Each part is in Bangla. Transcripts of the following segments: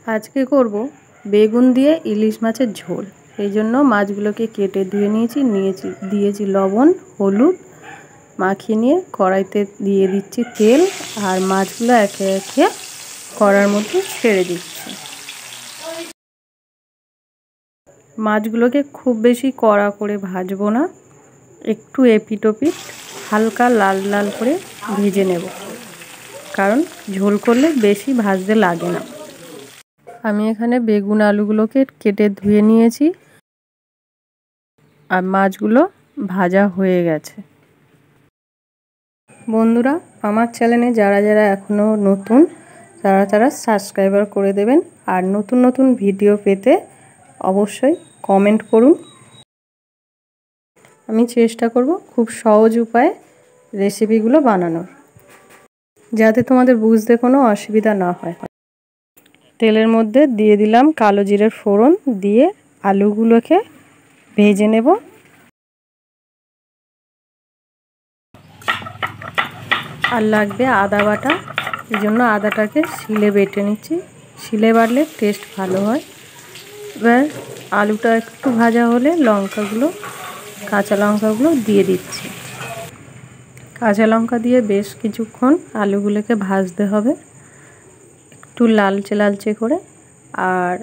আজকে করব বেগুন দিয়ে ইলিশ মাছের ঝোল। এই জন্য মাছগুলোকে কেটে ধুয়ে দিয়েছি লবণ হলুদ মাখিয়ে নিয়ে কড়াইতে দিয়ে দিচ্ছি তেল আর মাছগুলো একে একে কড়ার মধ্যে ছেড়ে দিচ্ছি। মাছগুলোকে খুব বেশি কড়া করে ভাজবো না, একটু এপিট ওপিট হালকা লাল লাল করে ভেজে নেব, কারণ ঝোল করলে বেশি ভাজতে লাগে না। আমি এখানে বেগুন আলুগুলোকে কেটে ধুয়ে নিয়েছি আর মাছগুলো ভাজা হয়ে গেছে। বন্ধুরা, আমার চ্যানেলে যারা যারা এখনও নতুন তারা সাবস্ক্রাইবার করে দেবেন আর নতুন নতুন ভিডিও পেতে অবশ্যই কমেন্ট করুন। আমি চেষ্টা করব খুব সহজ উপায়ে রেসিপিগুলো বানানোর, যাতে তোমাদের বুঝতে কোনো অসুবিধা না হয়। তেলের মধ্যে দিয়ে দিলাম কালো জিরের ফোড়ন, দিয়ে আলুগুলোকে ভেজে নেব। আর লাগবে আদা বাটা, এই জন্য আদাটাকে শিলে বেটে নিচ্ছি। শিলে বাটলে টেস্ট ভালো হয়। এবার আলুটা একটু ভাজা হলে কাঁচা লঙ্কাগুলো দিয়ে দিচ্ছি। কাঁচা লঙ্কা দিয়ে বেশ কিছুক্ষণ আলুগুলোকে ভাজতে হবে, একটু লালচে লালচে করে। আর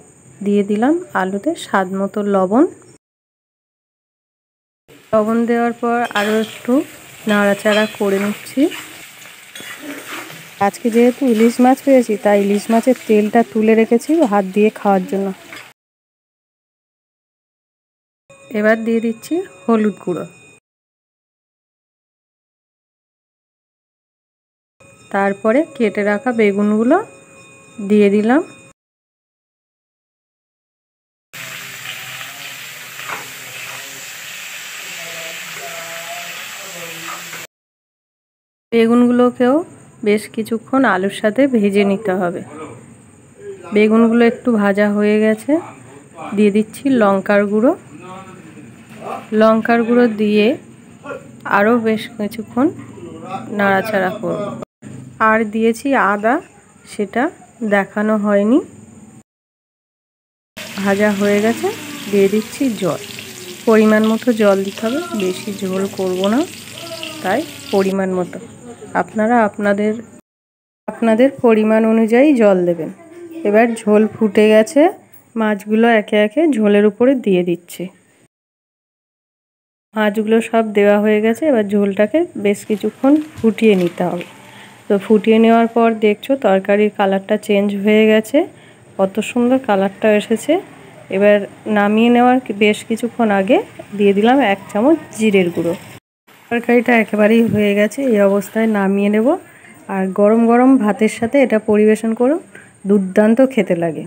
দিয়ে দিলাম আলুতে স্বাদ মতো লবণ। লবণ দেওয়ার পর আরও একটু নাড়াচাড়া করে নিচ্ছি। আজকে যেহেতু ইলিশ মাছ পেয়েছি, তাই ইলিশ মাছের তেলটা তুলে রেখেছি হাত দিয়ে খাওয়ার জন্য। এবার দিয়ে দিচ্ছি হলুদ গুঁড়ো, তারপরে কেটে রাখা বেগুনগুলো দিয়ে দিলাম। বেগুনগুলোকেও বেশ কিছুক্ষণ আলুর সাথে ভেজে নিতে হবে। বেগুনগুলো একটু ভাজা হয়ে গেছে, দিয়ে দিচ্ছি লঙ্কার গুঁড়ো। লঙ্কার গুঁড়ো দিয়ে আরও বেশ কিছুক্ষণ নাড়াচাড়া করব। আর দিয়েছি আদা, সেটা দেখানো হয়নি। ভাজা হয়ে গেছে, দিয়ে দিচ্ছি জল। পরিমাণ মতো জল দিতে হবে, বেশি ঝোল করব না, তাই পরিমাণ মতো। আপনারা আপনাদের পরিমাণ অনুযায়ী জল দেবেন। এবার ঝোল ফুটে গেছে, মাছগুলো একে একে ঝোলের উপরে দিয়ে দিচ্ছি। মাছগুলো সব দেওয়া হয়ে গেছে, এবার ঝোলটাকে বেশ কিছুক্ষণ ফুটিয়ে নিতে হবে। তো ফুটিয়ে নেওয়ার পর দেখছো তরকারির কালারটা চেঞ্জ হয়ে গেছে, কত সুন্দর কালারটা এসেছে। এবার নামিয়ে নেওয়ার বেশ কিছুক্ষণ আগে দিয়ে দিলাম 1 চামচ জিরের গুঁড়ো। তরকারিটা একেবারেই হয়ে গেছে, এই অবস্থায় নামিয়ে নেব। আর গরম গরম ভাতের সাথে এটা পরিবেশন করো, দুর্দান্ত খেতে লাগে।